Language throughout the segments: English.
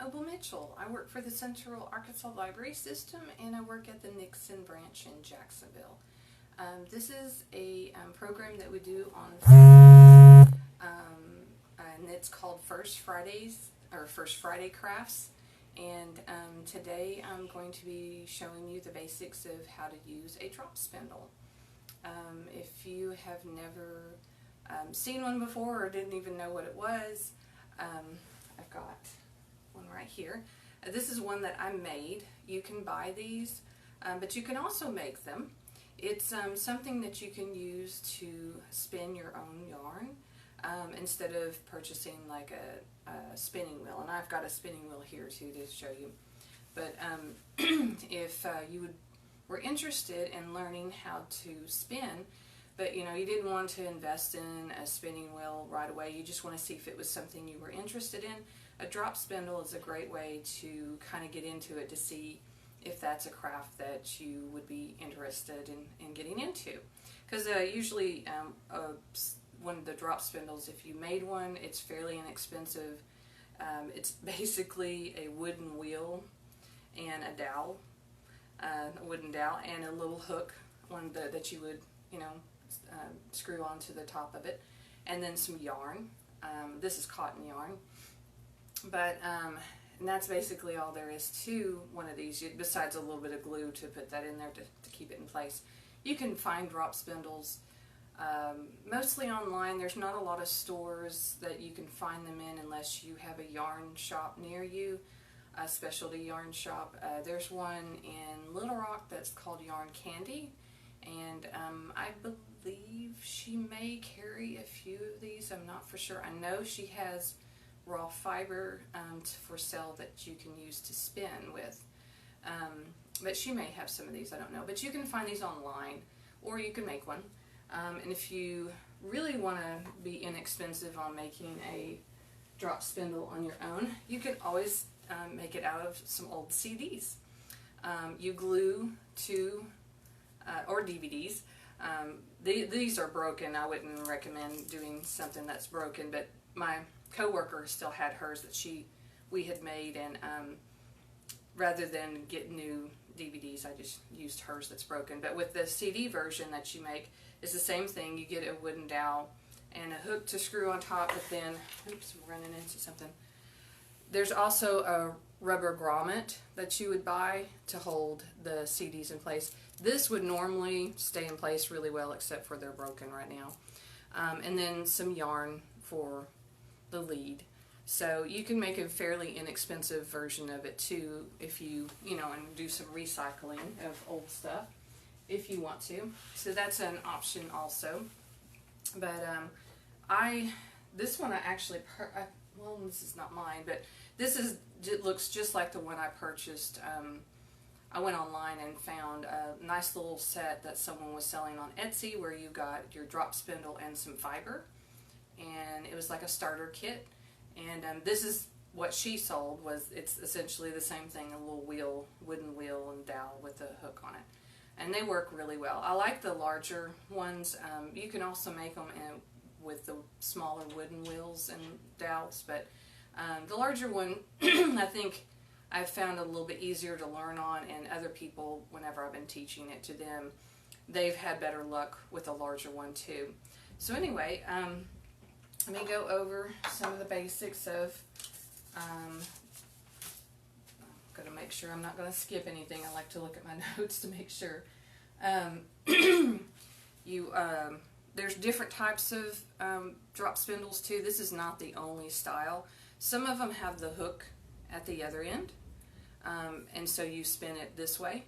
Opal Mitchell. I work for the Central Arkansas Library System, and I work at the Nixon branch in Jacksonville. This is a program that we do on and it's called First Friday Crafts. And today I'm going to be showing you the basics of how to use a drop spindle. If you have never seen one before or didn't even know what it was, I've got one right here. This is one that I made. You can buy these, but you can also make them. It's something that you can use to spin your own yarn instead of purchasing like a spinning wheel. And I've got a spinning wheel here too to show you. But if you were interested in learning how to spin, but you didn't want to invest in a spinning wheel right away, you just want to see if it was something you were interested in, a drop spindle is a great way to kind of get into it, to see if that's a craft that you would be interested in getting into. Because usually one of the drop spindles, if you made one, it's fairly inexpensive. It's basically a wooden wheel and a dowel, a wooden dowel, and a little hook, one that you would screw onto the top of it, and then some yarn. This is cotton yarn, but and that's basically all there is to one of these, besides a little bit of glue to put that in there to keep it in place. You can find drop spindles mostly online. There's not a lot of stores that you can find them in unless you have a yarn shop near you, a specialty yarn shop. There's one in Little Rock that's called Yarn Candy, and I believe she may carry a few of these. I'm not for sure. I know she has raw fiber for sale that you can use to spin with, but she may have some of these, I don't know. But you can find these online, or you can make one. And if you really want to be inexpensive on making a drop spindle on your own, you can always make it out of some old CDs. You glue two or DVDs. These are broken. I wouldn't recommend doing something that's broken, but my coworker still had hers that we had made, and rather than get new DVDs, I just used hers that's broken. But with the CD version that you make, it's the same thing. You get a wooden dowel and a hook to screw on top, but then, oops, I'm running into something. There's also a rubber grommet that you would buy to hold the CDs in place. This would normally stay in place really well, except for they're broken right now. And then some yarn for the lead. So you can make a fairly inexpensive version of it too, if you and do some recycling of old stuff if you want to. So that's an option also. But this one I actually well, this is not mine, but it looks just like the one I purchased. I went online and found a nice little set that someone was selling on Etsy, where you got your drop spindle and some fiber, and it was like a starter kit. And this is what she sold. It's essentially the same thing, a little wheel, wooden wheel and dowel with a hook on it, and they work really well. I like the larger ones. You can also make them with the smaller wooden wheels and dowels, but the larger one I think I've found a little bit easier to learn on, and other people, whenever I've been teaching it to them, they've had better luck with the larger one too. So anyway, let me go over some of the basics of, I'm going to make sure I'm not going to skip anything. I like to look at my notes to make sure. There's different types of drop spindles too. This is not the only style. Some of them have the hook at the other end, and so you spin it this way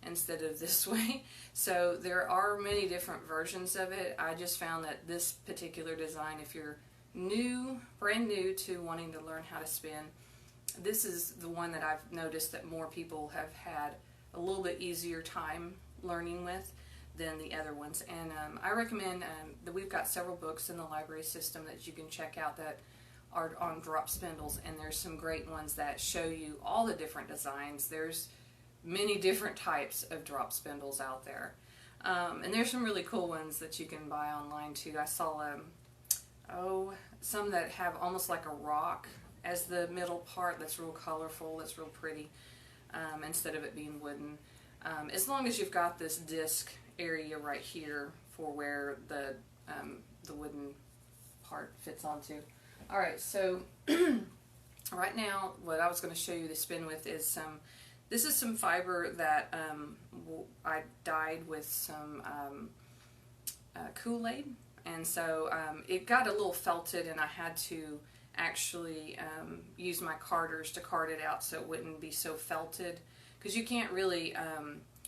instead of this way. So there are many different versions of it. I just found that this particular design, if you're brand new to wanting to learn how to spin, this is the one that I've noticed that more people have had a little bit easier time learning with than the other ones. And I recommend that we've got several books in the library system that you can check out that are on drop spindles, and there's some great ones that show you all the different designs. There's many different types of drop spindles out there, and there's some really cool ones that you can buy online too. I saw some that have almost like a rock as the middle part that's real colorful, that's real pretty, instead of it being wooden. As long as you've got this disc area right here for where the wooden part fits onto. Alright, so right now what I was going to show you to spin with is this is some fiber that I dyed with some Kool-Aid, and so it got a little felted, and I had to actually use my carders to card it out so it wouldn't be so felted, because you can't really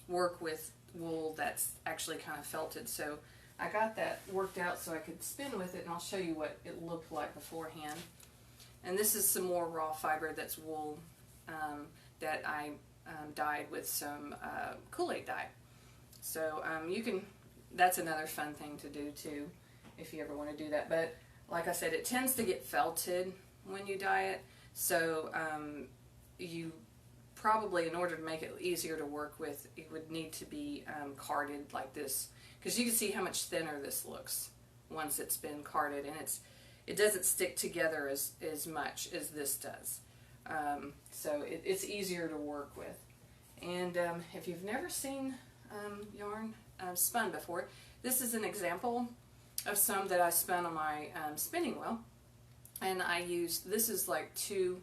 work with wool that's actually kind of felted. So I got that worked out so I could spin with it, and I'll show you what it looked like beforehand. And this is some more raw fiber that's wool that I dyed with some Kool-Aid dye. So you can, that's another fun thing to do too, if you ever want to do that. But like I said, it tends to get felted when you dye it, so you probably, in order to make it easier to work with, it would need to be carded like this, because you can see how much thinner this looks once it's been carded, and it doesn't stick together as much as this does. So it's easier to work with. And if you've never seen yarn spun before, this is an example of some that I spun on my spinning wheel, and I used, this is like two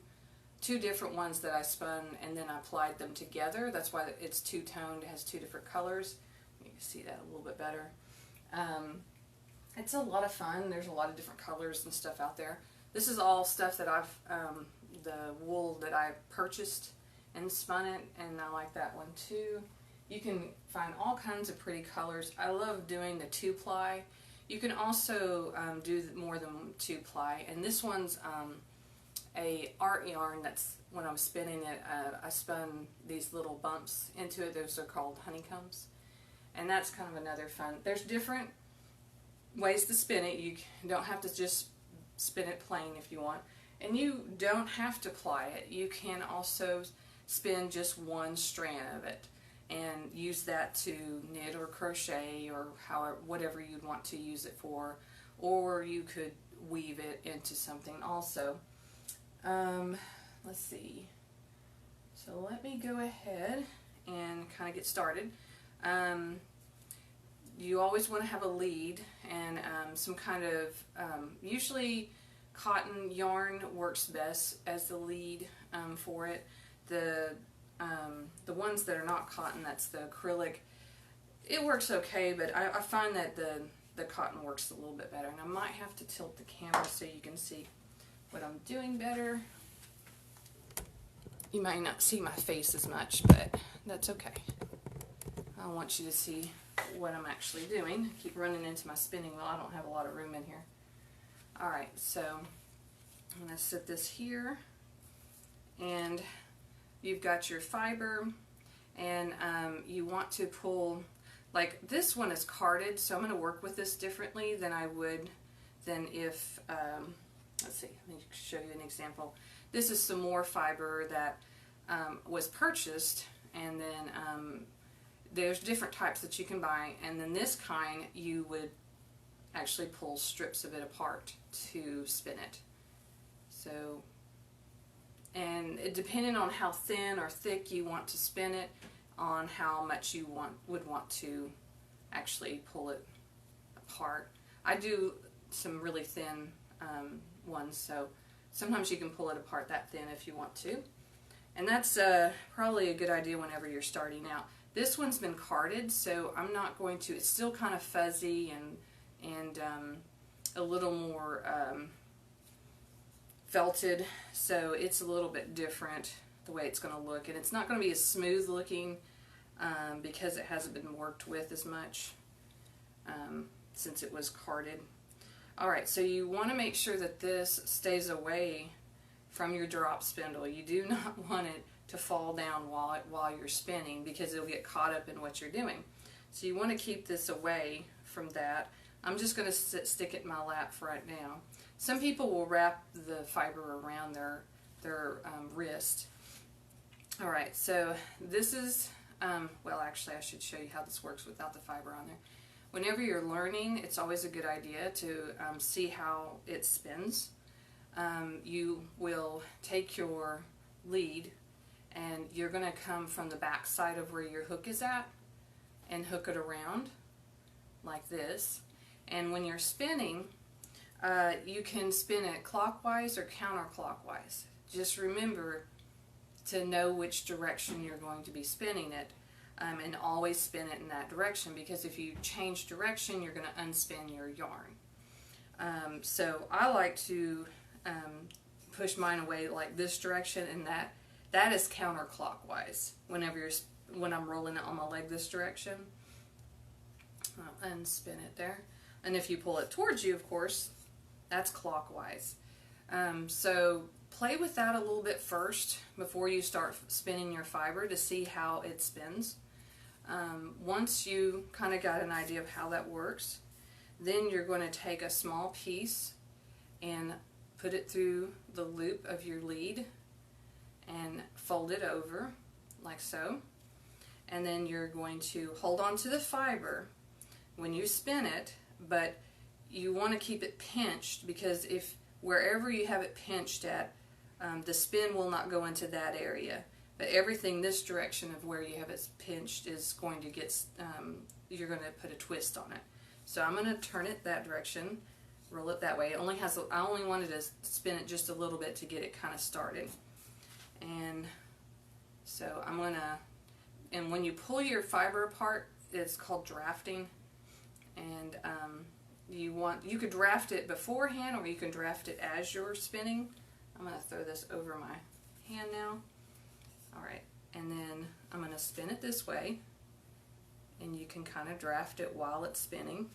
different ones that I spun and then I applied them together. That's why it's two-toned, it has two different colors. You can see that a little bit better. It's a lot of fun. There's a lot of different colors and stuff out there. This is all stuff that I've, the wool that I purchased and spun it, and I like that one too. You can find all kinds of pretty colors. I love doing the 2-ply. You can also do more than 2-ply, and this one's a art yarn. That's, when I was spinning it, I spun these little bumps into it. Those are called honeycombs, and that's kind of another fun. There's different ways to spin it. You don't have to just spin it plain if you want, and you don't have to ply it. You can also spin just one strand of it and use that to knit or crochet or however, whatever you'd want to use it for, or you could weave it into something also. Let's see. So let me go ahead and kind of get started. You always want to have a lead and some kind of, usually cotton yarn works best as the lead for it. The ones that are not cotton, that's the acrylic, it works okay, but I find that the cotton works a little bit better. And I might have to tilt the camera so you can see what I'm doing better. You might not see my face as much, but that's okay. I want you to see what I'm actually doing. I keep running into my spinning wheel. I don't have a lot of room in here. Alright, so I'm going to set this here, and you've got your fiber, and you want to pull, like this one is carded, so I'm going to work with this differently than I would than if, let's see, let me show you an example. This is some more fiber that was purchased, and then there's different types that you can buy, and then this kind you would actually pull strips of it apart to spin it. So, and depending on how thin or thick you want to spin it, on how much you would want to actually pull it apart. I do some really thin ones, so sometimes you can pull it apart that thin if you want to. And that's probably a good idea whenever you're starting out. This one's been carded, so I'm not going to, it's still kind of fuzzy and a little more felted, so it's a little bit different the way it's going to look, and it's not going to be as smooth looking because it hasn't been worked with as much since it was carded. Alright, so you want to make sure that this stays away from your drop spindle. You do not want it to fall down while you're spinning, because it'll get caught up in what you're doing. So you want to keep this away from that. I'm just going to stick it in my lap for right now. Some people will wrap the fiber around their wrist. Alright, so this is, well actually I should show you how this works without the fiber on there. Whenever you're learning, it's always a good idea to see how it spins. you will take your lead and you're going to come from the back side of where your hook is at and hook it around like this. And when you're spinning, you can spin it clockwise or counterclockwise. Just remember to know which direction you're going to be spinning it, and always spin it in that direction, because if you change direction, you're going to unspin your yarn. So I like to push mine away like this direction, and that is counterclockwise. When I'm rolling it on my leg this direction, I'll unspin it there. And if you pull it towards you, of course, that's clockwise. So play with that a little bit first before you start spinning your fiber to see how it spins. Once you kind of got an idea of how that works, then you're going to take a small piece and put it through the loop of your lead and fold it over like so. And then you're going to hold on to the fiber when you spin it, but you want to keep it pinched, because if wherever you have it pinched at, the spin will not go into that area. But everything this direction of where you have it pinched is going to get, you're going to put a twist on it. So I'm going to turn it that direction, roll it that way. It only has, I only wanted to spin it just a little bit to get it kind of started. And so I'm going to, and when you pull your fiber apart, it's called drafting. And you could draft it beforehand, or you can draft it as you're spinning. I'm going to throw this over my hand now. Alright, and then I'm going to spin it this way, and you can kind of draft it while it's spinning.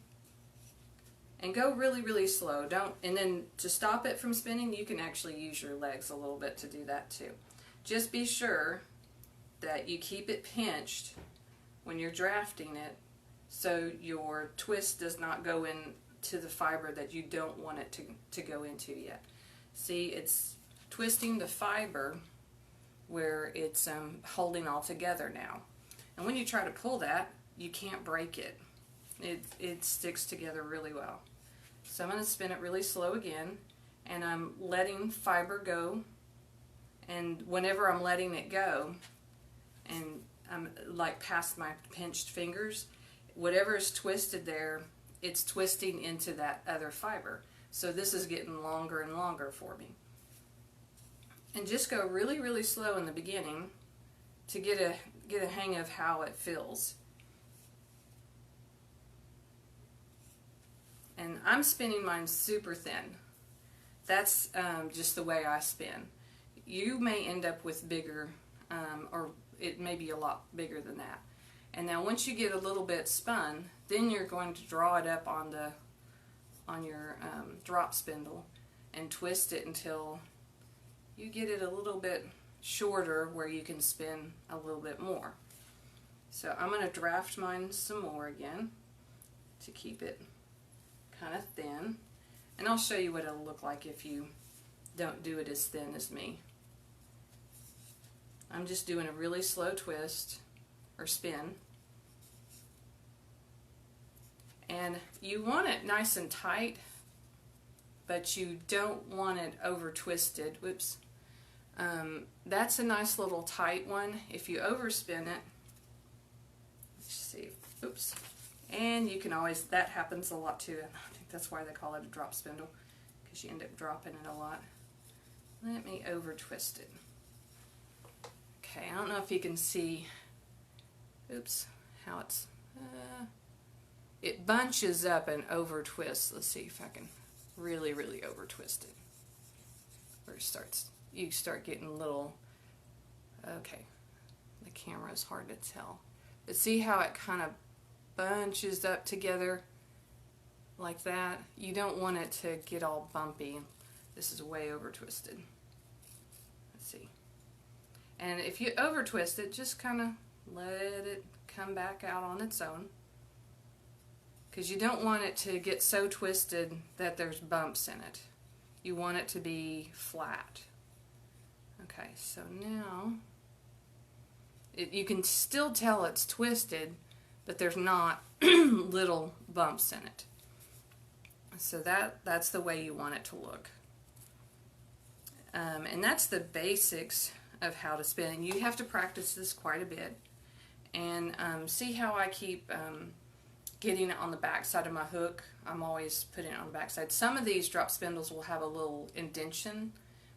And go really, really slow. And then to stop it from spinning, you can actually use your legs a little bit to do that too. Just be sure that you keep it pinched when you're drafting it, so your twist does not go into the fiber that you don't want it to go into yet. See, it's twisting the fiber where it's holding all together now. And when you try to pull that, you can't break it. It sticks together really well. So I'm going to spin it really slow again, and I'm letting fiber go. And whenever I'm letting it go, and I'm like past my pinched fingers, whatever is twisted there, it's twisting into that other fiber. So this is getting longer and longer for me. And just go really, really slow in the beginning to get a hang of how it feels. And I'm spinning mine super thin. That's just the way I spin. You may end up with bigger, or it may be a lot bigger than that. And now once you get a little bit spun, then you're going to draw it up on your drop spindle and twist it until you get it a little bit shorter where you can spin a little bit more. So I'm going to draft mine some more again to keep it kind of thin. And I'll show you what it'll look like if you don't do it as thin as me. I'm just doing a really slow twist or spin. And you want it nice and tight, but you don't want it over twisted. Whoops. That's a nice little tight one. If you overspin it, let's see, oops. And you can always, that happens a lot too. I think that's why they call it a drop spindle, because you end up dropping it a lot. Let me over twist it. Okay, I don't know if you can see, oops, how it's, it bunches up and over twists. Let's see if I can really, really over twist it. Where it starts, you start getting little, okay, the camera is hard to tell. But see how it kind of bunches up together like that? You don't want it to get all bumpy. This is way over twisted. Let's see. And if you over twist it, just kind of let it come back out on its own, because you don't want it to get so twisted that there's bumps in it. You want it to be flat. Okay, so now you can still tell it's twisted, but there's not little bumps in it. So that's the way you want it to look. And that's the basics of how to spin. You have to practice this quite a bit. And see how I keep getting it on the back side of my hook. I'm always putting it on the back side. Some of these drop spindles will have a little indentation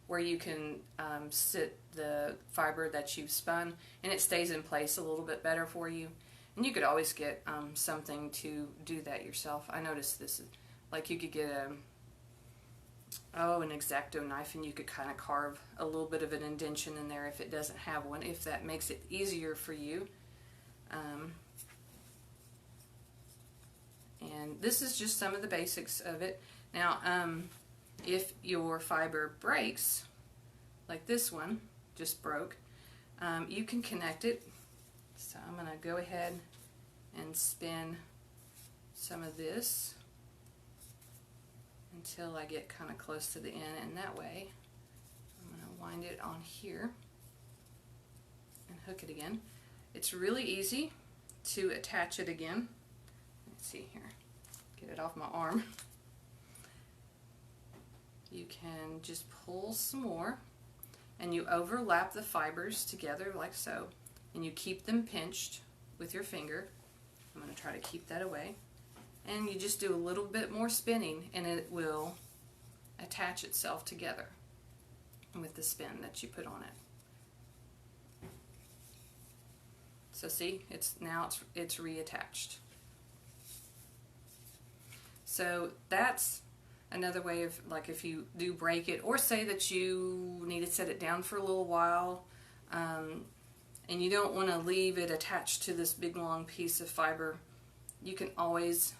where you can sit the fiber that you've spun, and it stays in place a little bit better for you. And you could always get something to do that yourself. I noticed this, like you could get an X-Acto knife, and you could kind of carve a little bit of an indentation in there if it doesn't have one, if that makes it easier for you. And this is just some of the basics of it. Now, if your fiber breaks, like this one just broke, you can connect it. So I'm going to go ahead and spin some of this until I get kind of close to the end, and that way I'm going to wind it on here and hook it again. It's really easy to attach it again. Let's see here, get it off my arm. You can just pull some more, and you overlap the fibers together like so, and you keep them pinched with your finger. I'm going to try to keep that away. And you just do a little bit more spinning, and it will attach itself together with the spin that you put on it. So see, now it's reattached. So that's another way of, like, if you do break it, or say that you need to set it down for a little while, and you don't want to leave it attached to this big long piece of fiber, you can always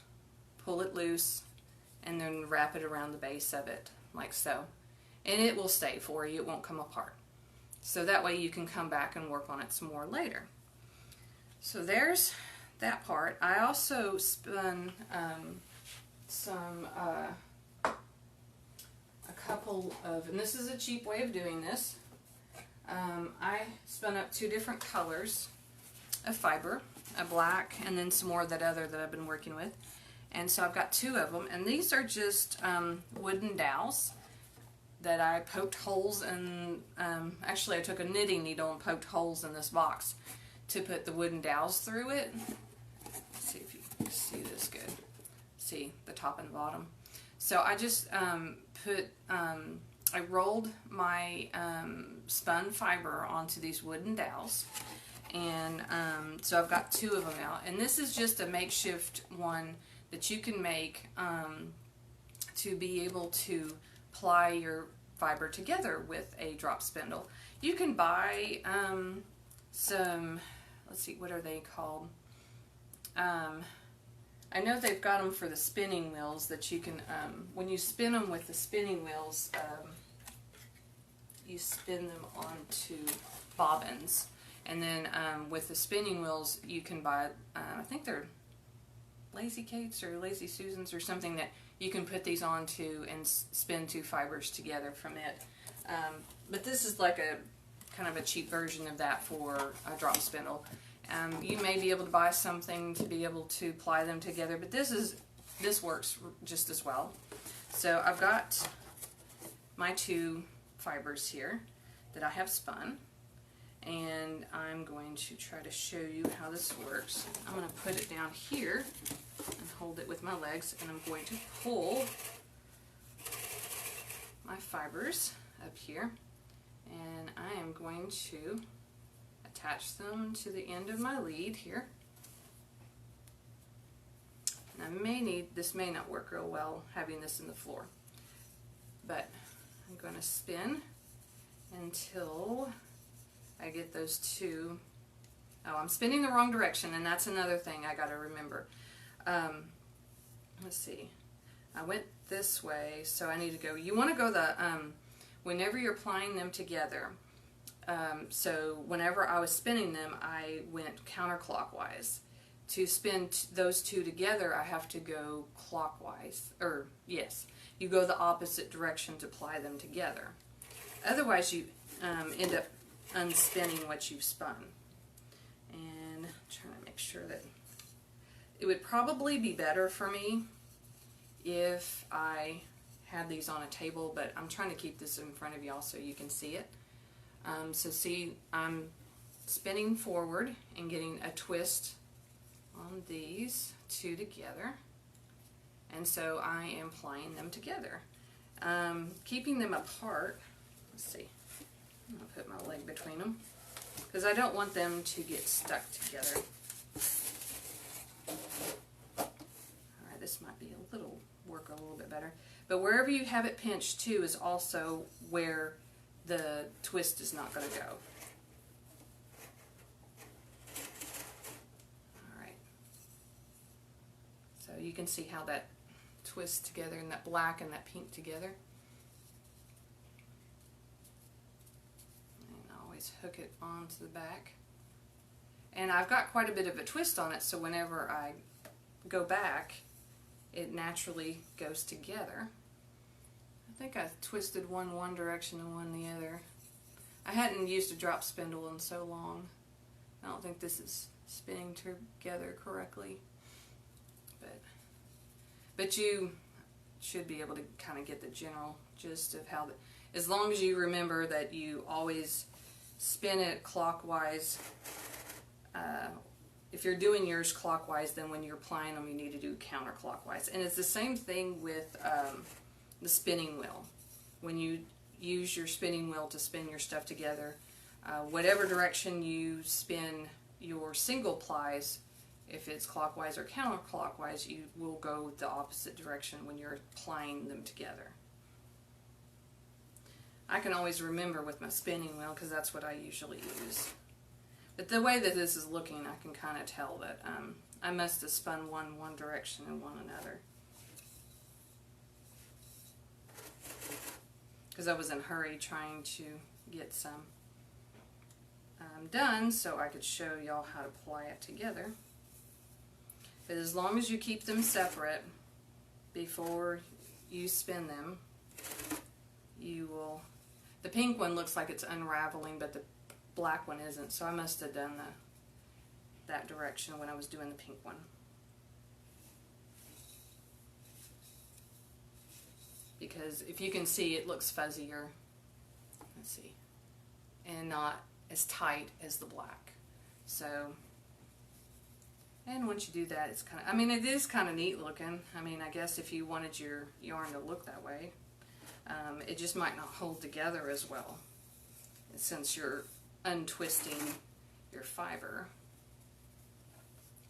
pull it loose and then wrap it around the base of it like so, and it will stay for you. It won't come apart. So that way you can come back and work on it some more later. So there's that part. I also spun a couple of, and this is a cheap way of doing this, I spun up 2 different colors of fiber, a black and then some more of that other that I've been working with. And so I've got 2 of them, and these are just wooden dowels that I poked holes in. Actually, I took a knitting needle and poked holes in this box to put the wooden dowels through it. Let's see if you can see this good. See the top and bottom. So I just I rolled my spun fiber onto these wooden dowels, and so I've got 2 of them out. And this is just a makeshift one that you can make to be able to ply your fiber together with a drop spindle. You can buy some, let's see, what are they called? I know they've got them for the spinning wheels that you can, when you spin them with the spinning wheels, you spin them onto bobbins. And then with the spinning wheels, you can buy, I think they're Lazy Kates or Lazy Susans or something, that you can put these onto and spin 2 fibers together from it. But this is like a kind of a cheap version of that for a drop spindle. You may be able to buy something to be able to ply them together, but this works just as well. So I've got my 2 fibers here that I have spun, and I'm going to try to show you how this works. I'm going to put it down here and hold it with my legs, and I'm going to pull my fibers up here, and I am going to attach them to the end of my lead here. And this may not work real well having this in the floor, but I'm going to spin until I get those 2. Oh, I'm spinning the wrong direction, and that's another thing I got to remember. Let's see. I went this way, so I need to go. You want to go the, whenever you're plying them together, so whenever I was spinning them, I went counterclockwise. To spin those 2 together, I have to go clockwise, or yes, you go the opposite direction to ply them together. Otherwise, you end up unspinning what you've spun. And I'm trying to make sure that it would probably be better for me if I had these on a table, but I'm trying to keep this in front of y'all so you can see it. So see, I'm spinning forward and getting a twist on these two together, and so I am plying them together. Keeping them apart, let's see, I'm going to put my leg between them because I don't want them to get stuck together. Alright, this might be work a little bit better. But wherever you have it pinched too is also where the twist is not going to go. Alright, so you can see how that twists together, and that black and that pink together. And I always hook it onto the back. And I've got quite a bit of a twist on it, so whenever I go back, it naturally goes together. I think I twisted one direction and one the other. I hadn't used a drop spindle in so long. I don't think this is spinning together correctly. But you should be able to kind of get the general gist of how, as long as you remember that you always spin it clockwise. If you're doing yours clockwise, then when you're applying them, you need to do counterclockwise. And it's the same thing with the spinning wheel. When you use your spinning wheel to spin your stuff together, whatever direction you spin your single plies, if it's clockwise or counterclockwise, you will go the opposite direction when you're applying them together. I can always remember with my spinning wheel because that's what I usually use. But the way that this is looking, I can kind of tell that I must have spun one direction and one another. Because I was in a hurry trying to get some done so I could show y'all how to apply it together. But as long as you keep them separate before you spin them, you will... The pink one looks like it's unraveling, but the black one isn't, so I must have done that direction when I was doing the pink one. Because if you can see, it looks fuzzier, let's see, and not as tight as the black. So, and once you do that, it's kind of, I mean, it is kind of neat looking. I mean, I guess if you wanted your yarn to look that way, it just might not hold together as well, since you're untwisting your fiber.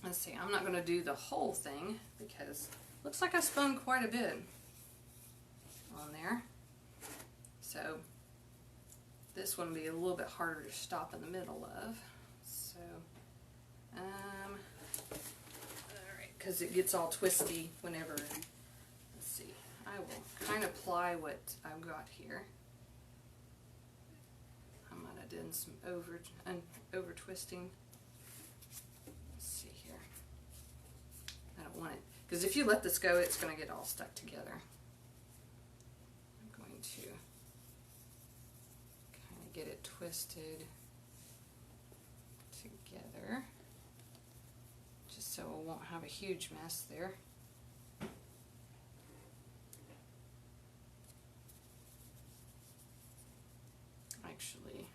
Let's see, I'm not going to do the whole thing because it looks like I spun quite a bit on there. So this one will be a little bit harder to stop in the middle of. So, alright, because it gets all twisty whenever, let's see, I will kind of apply what I've got here. I might have done some over twisting. Let's see here. I don't want it, because if you let this go, it's going to get all stuck together. I'm going to kind of get it twisted together, just so it won't have a huge mess there. Actually,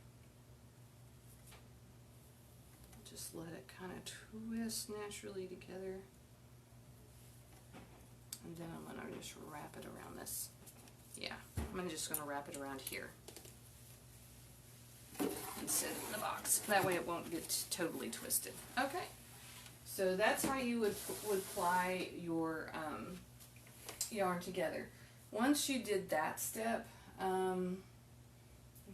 just let it kind of twist naturally together, and then I'm going to just wrap it around this. Yeah, I'm just going to wrap it around here and set it in the box. That way it won't get totally twisted. Okay, so that's how you would ply your yarn together. Once you did that step,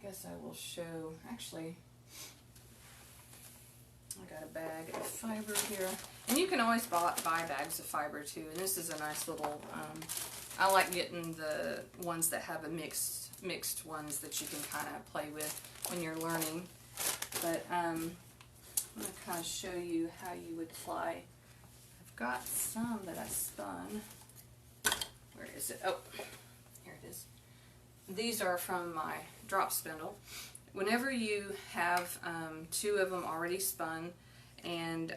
I guess I will show, actually, I got a bag of fiber here. And you can always buy bags of fiber too. And this is a nice little, I like getting the ones that have a mixed ones that you can kind of play with when you're learning. But I'm going to kind of show you how you would ply. I've got some that I spun. Where is it? Oh, here it is. These are from my drop spindle. Whenever you have two of them already spun and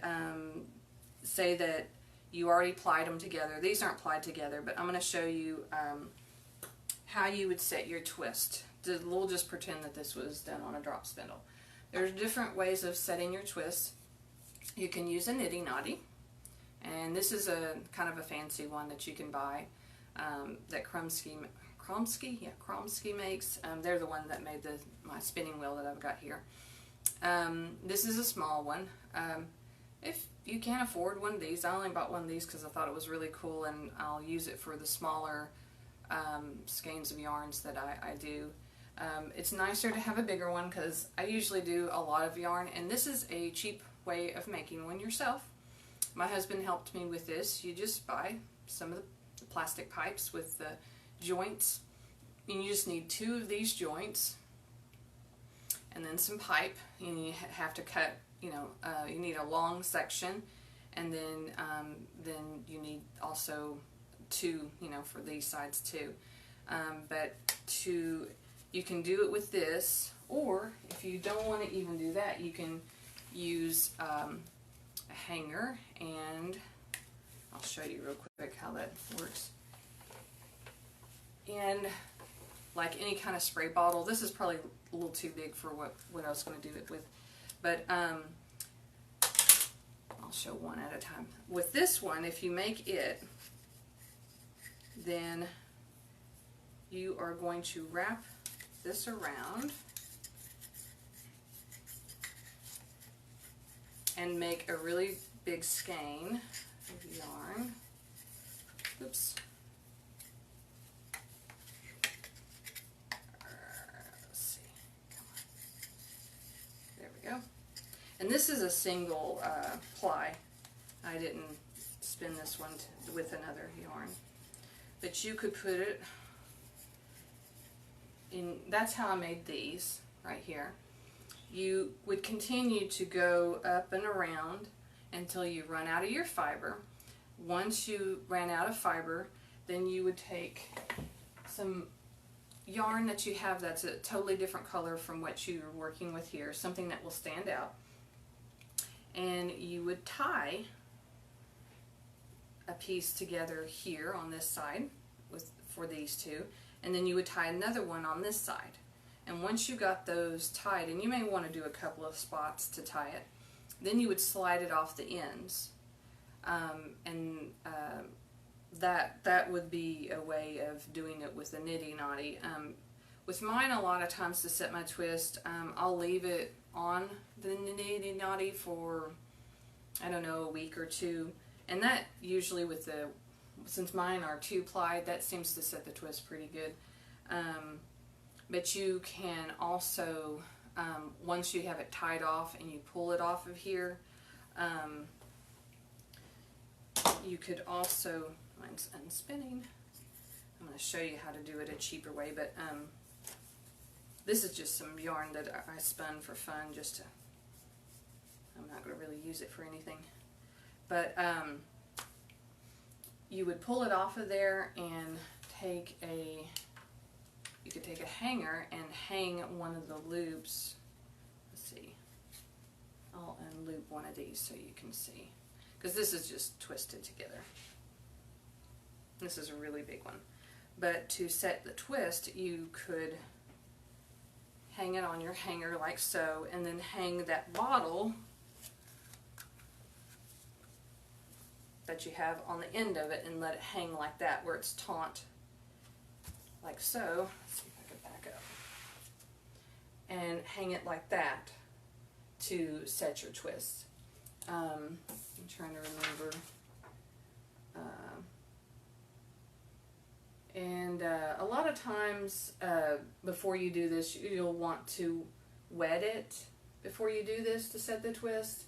say that you already plied them together, these aren't plied together, but I'm going to show you how you would set your twist. We'll just pretend that this was done on a drop spindle. There's different ways of setting your twist. You can use a nitty knotty, and this is a kind of a fancy one that you can buy that Kromsky makes. They're the one that made my spinning wheel that I've got here. This is a small one. If you can't afford one of these, I only bought one of these because I thought it was really cool, and I'll use it for the smaller skeins of yarns that I do. It's nicer to have a bigger one because I usually do a lot of yarn, and this is a cheap way of making one yourself. My husband helped me with this. You just buy some of the plastic pipes with the joints, and you just need 2 of these joints and then some pipe, and you have to cut, you need a long section, and then you need also 2, for these sides too. You can do it with this, or if you don't want to even do that, you can use a hanger, and I'll show you real quick how that works. And like any kind of spray bottle, this is probably a little too big for what I was going to do it with, but I'll show one at a time. With this one, if you make it, then you are going to wrap this around and make a really big skein of yarn. Oops. Let's see. Come on. There we go. And this is a single ply. I didn't spin this one with another yarn. But you could put it in, that's how I made these right here. You would continue to go up and around until you run out of your fiber. Once you ran out of fiber, then you would take some yarn that you have that's a totally different color from what you're working with here, something that will stand out, and you would tie a piece together here on this side for these 2, and then you would tie another one on this side. And once you got those tied, and you may want to do a couple of spots to tie it, then you would slide it off the ends, that would be a way of doing it with a nitty knotty. With mine, a lot of times to set my twist, I'll leave it on the nitty knotty for, I don't know, a week or 2, and that usually since mine are 2-ply, that seems to set the twist pretty good. But you can also, once you have it tied off and you pull it off of here, you could also, mine's unspinning, I'm going to show you how to do it a cheaper way, but this is just some yarn that I spun for fun, just to, I'm not going to really use it for anything, but you would pull it off of there and you could take a hanger and hang one of the loops. Let's see, I'll unloop one of these so you can see, because this is just twisted together. This is a really big one. But to set the twist, you could hang it on your hanger like so, and then hang that bottle that you have on the end of it and let it hang like that, where it's taut like so. Let's see if I can back up. And hang it like that to set your twist. I'm trying to remember. A lot of times before you do this, you'll want to wet it before you do this to set the twist.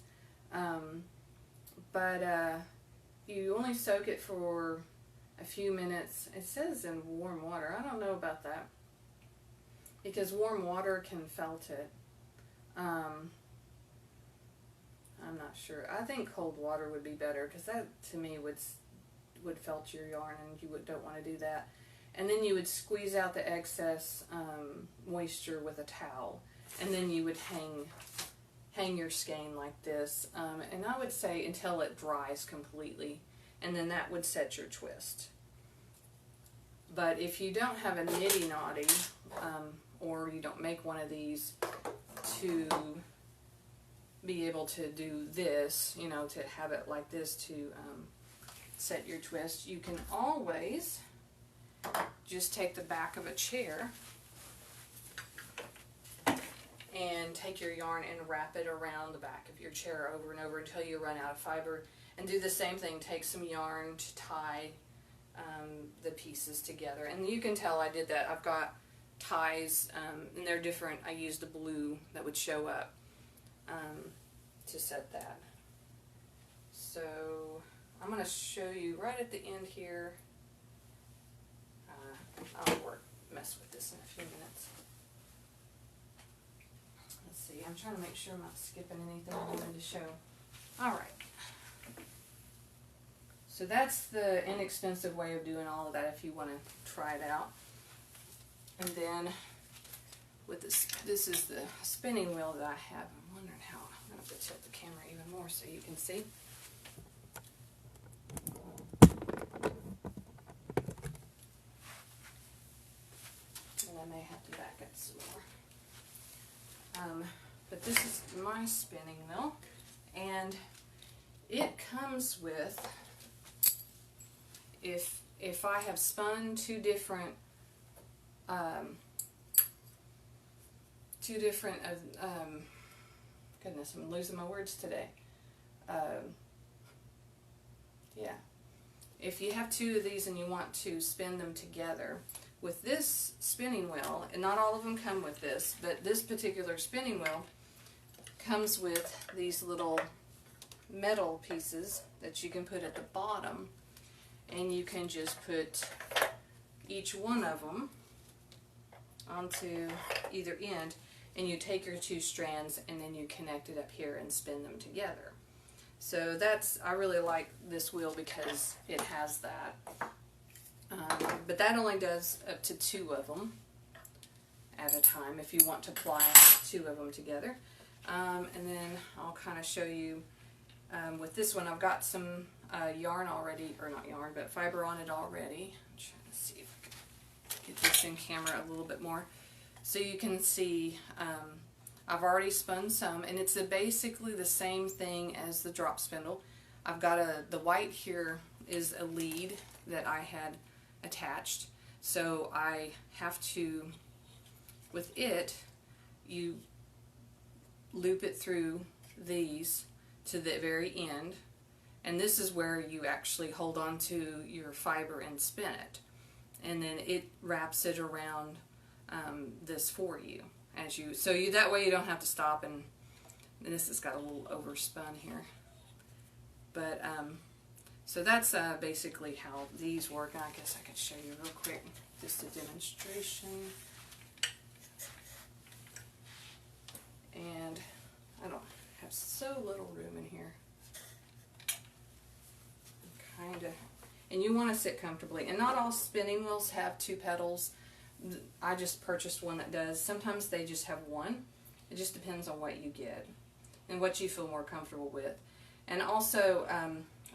You only soak it for a few minutes. It says in warm water. I don't know about that, because warm water can felt it. I'm not sure. I think cold water would be better, because that to me would felt your yarn, and you don't want to do that. And then you would squeeze out the excess moisture with a towel, and then you would hang your skein like this, and I would say until it dries completely, and then that would set your twist. But if you don't have a nitty knotty, or you don't make one of these to be able to do this, you know, to have it like this to set your twist, you can always just take the back of a chair and take your yarn and wrap it around the back of your chair over and over until you run out of fiber. And do the same thing, take some yarn to tie the pieces together. And you can tell I did that. I've got ties, and they're different. I used the blue that would show up to set that. So I'm going to show you right at the end here. I'll mess with this in a few minutes. Let's see, I'm trying to make sure I'm not skipping anything I wanted to show. Alright. So that's the inexpensive way of doing all of that if you want to try it out. And then with this is the spinning wheel that I have. I'm wondering how I'm going to have to tilt the camera even more so you can see. And I may have to back up some more. But this is my spinning wheel, and it comes with, if I have spun two different goodness, I'm losing my words today. Yeah. If you have two of these and you want to spin them together, with this spinning wheel, and not all of them come with this, but this particular spinning wheel comes with these little metal pieces that you can put at the bottom, and you can just put each one of them onto either end, and you take your two strands and then you connect it up here and spin them together. So I really like this wheel because it has that. But that only does up to two of them at a time if you want to ply two of them together. And then I'll kind of show you with this one. I've got some yarn already, or not yarn, but fiber on it already. I'm trying to see if I can get this in camera a little bit more. So you can see I've already spun some, and it's basically the same thing as the drop spindle. I've got the white here is a lead that I had attached, so I have to, with it, you loop it through these to the very end, and this is where you actually hold on to your fiber and spin it, and then it wraps it around this for you that way you don't have to stop. And this has got a little overspun here, but so that's basically how these work. And I guess I could show you real quick, just a demonstration. And I don't have so little room in here. And you want to sit comfortably. And not all spinning wheels have two pedals. I just purchased one that does. Sometimes they just have one. It just depends on what you get and what you feel more comfortable with. And also,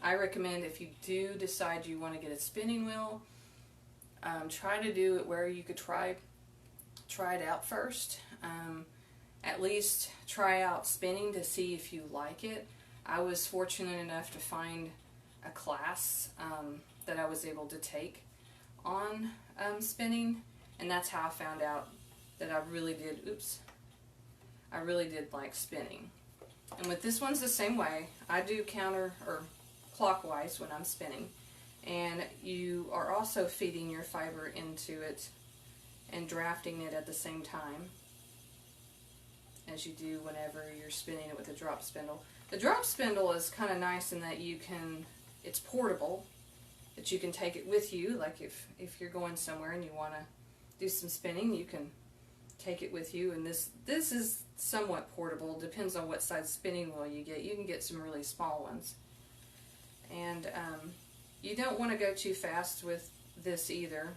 I recommend if you do decide you want to get a spinning wheel, try to do it where you could try it out first. At least try out spinning to see if you like it. I was fortunate enough to find a class that I was able to take on spinning, and that's how I found out that I really did like spinning. And with this one's the same way. I do counter or clockwise when I'm spinning, and you are also feeding your fiber into it and drafting it at the same time as you do whenever you're spinning it with a drop spindle. The drop spindle is kind of nice in that it's portable, that you can take it with you. Like if you're going somewhere and you want to do some spinning, you can take it with you. And this is somewhat portable. Depends on what size spinning wheel you get. You can get some really small ones. And you don't want to go too fast with this either.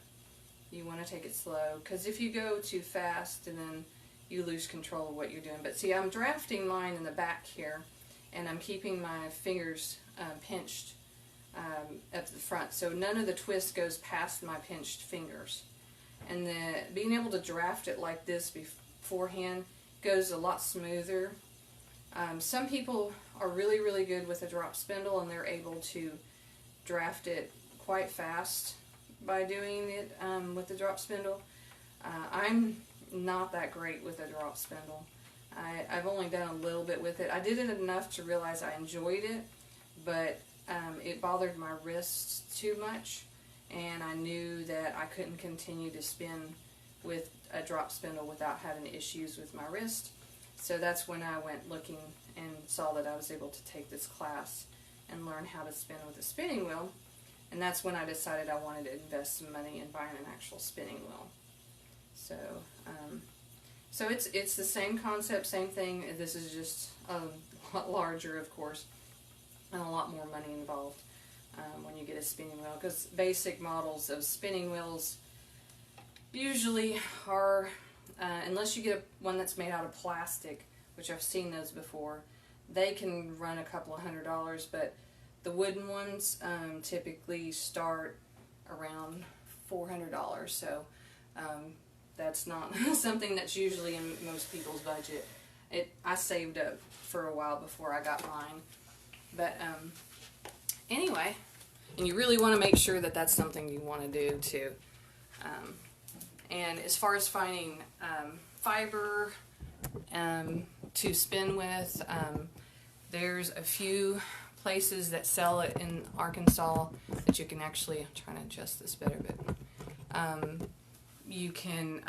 You want to take it slow, because if you go too fast and then you lose control of what you're doing. But see, I'm drafting mine in the back here, and I'm keeping my fingers pinched at the front, so none of the twist goes past my pinched fingers. And then being able to draft it like this beforehand goes a lot smoother. Some people are really, really good with a drop spindle, and they're able to draft it quite fast by doing it with the drop spindle. I'm not that great with a drop spindle. I've only done a little bit with it. I did it enough to realize I enjoyed it, but it bothered my wrists too much, and I knew that I couldn't continue to spin with a drop spindle without having issues with my wrist. So that's when I went looking and saw that I was able to take this class and learn how to spin with a spinning wheel, and that's when I decided I wanted to invest some money in buying an actual spinning wheel. So, so it's the same concept, same thing. This is just a lot larger, of course, and a lot more money involved when you get a spinning wheel, because basic models of spinning wheels usually are, unless you get one that's made out of plastic, which I've seen those before, they can run a couple of $100, but the wooden ones typically start around $400, so that's not something that's usually in most people's budget. I saved up for a while before I got mine, but anyway, and you really want to make sure that that's something you want to do too. And as far as finding fiber to spin with, there's a few places that sell it in Arkansas that you can actually, I'm trying to adjust this better, but you can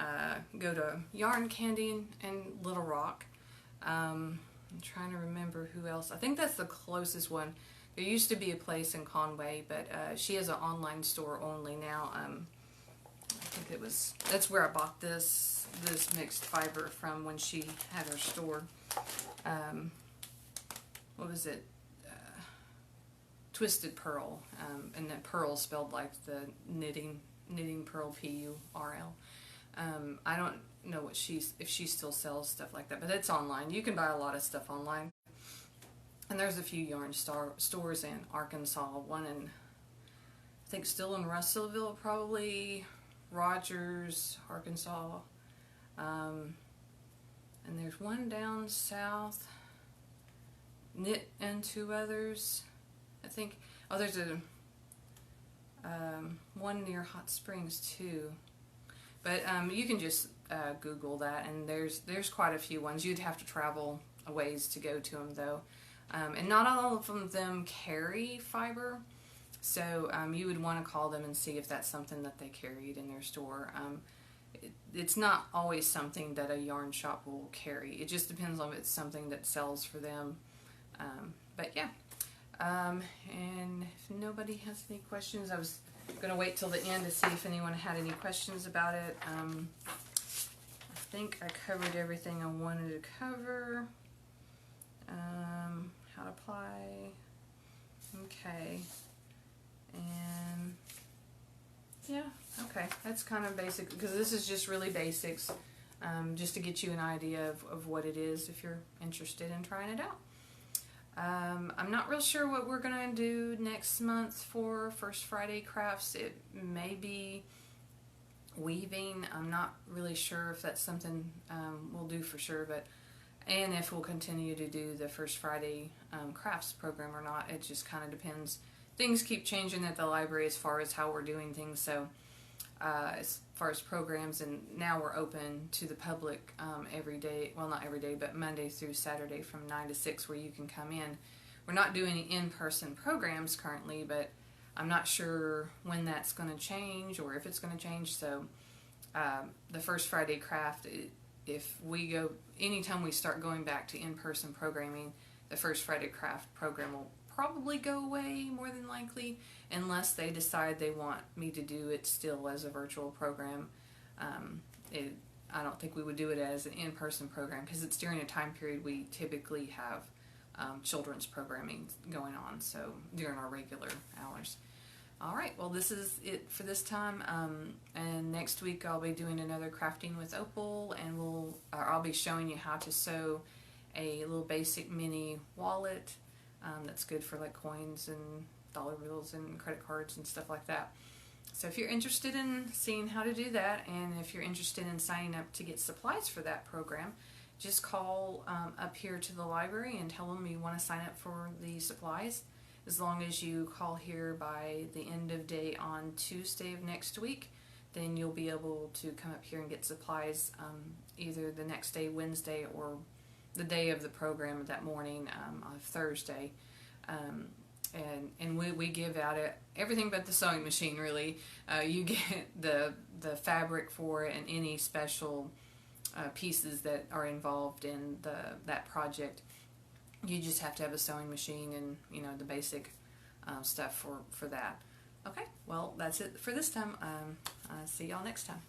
go to Yarn Candy in Little Rock. I'm trying to remember who else. I think that's the closest one. There used to be a place in Conway, but she has an online store only now. I think that's where I bought this mixed fiber from when she had her store. What was it? Twisted Pearl, and then pearl spelled like the knitting pearl, P-U-R-L. I don't know if she still sells stuff like that, but it's online. You can buy a lot of stuff online. And there's a few yarn stores in Arkansas. One in, I think, still in Russellville, probably Rogers, Arkansas. And there's one down south, Knit and two others, I think. Oh, there's a one near Hot Springs too. But you can just Google that, and there's quite a few ones. You'd have to travel a ways to go to them, though. And not all of them carry fiber, so you would want to call them and see if that's something that they carried in their store. It's not always something that a yarn shop will carry. It just depends on if it's something that sells for them. But yeah, and if nobody has any questions, I was going to wait till the end to see if anyone had any questions about it. I think I covered everything I wanted to cover. How to apply. Okay. And yeah, okay. That's kind of basic, because this is just really basics, just to get you an idea of what it is if you're interested in trying it out. I'm not real sure what we're going to do next month for First Friday Crafts. It may be weaving. I'm not really sure if that's something we'll do for sure, and if we'll continue to do the First Friday Crafts program or not. It just kind of depends. Things keep changing at the library as far as how we're doing things, so as far as programs, and now we're open to the public every day, well, not every day, but Monday through Saturday from 9 to 6, where you can come in. We're not doing any in-person programs currently, but I'm not sure when that's going to change or if it's going to change. So the First Friday Craft, if we go, anytime we start going back to in-person programming, the First Friday Craft program will probably go away, more than likely, unless they decide they want me to do it still as a virtual program. I don't think we would do it as an in-person program, because it's during a time period we typically have children's programming going on, so during our regular hours. Alright, well, this is it for this time, and next week I'll be doing another Crafting with Opal, and I'll be showing you how to sew a little basic mini wallet that's good for like coins and dollar bills and credit cards and stuff like that. So if you're interested in seeing how to do that, and if you're interested in signing up to get supplies for that program, just call up here to the library and tell them you want to sign up for the supplies. As long as you call here by the end of day on Tuesday of next week, then you'll be able to come up here and get supplies either the next day, Wednesday, or the day of the program that morning on Thursday. And we give out everything but the sewing machine, really. You get the fabric for it and any special pieces that are involved in that project. You just have to have a sewing machine and, you know, the basic stuff for that. Okay, well, that's it for this time. See y'all next time.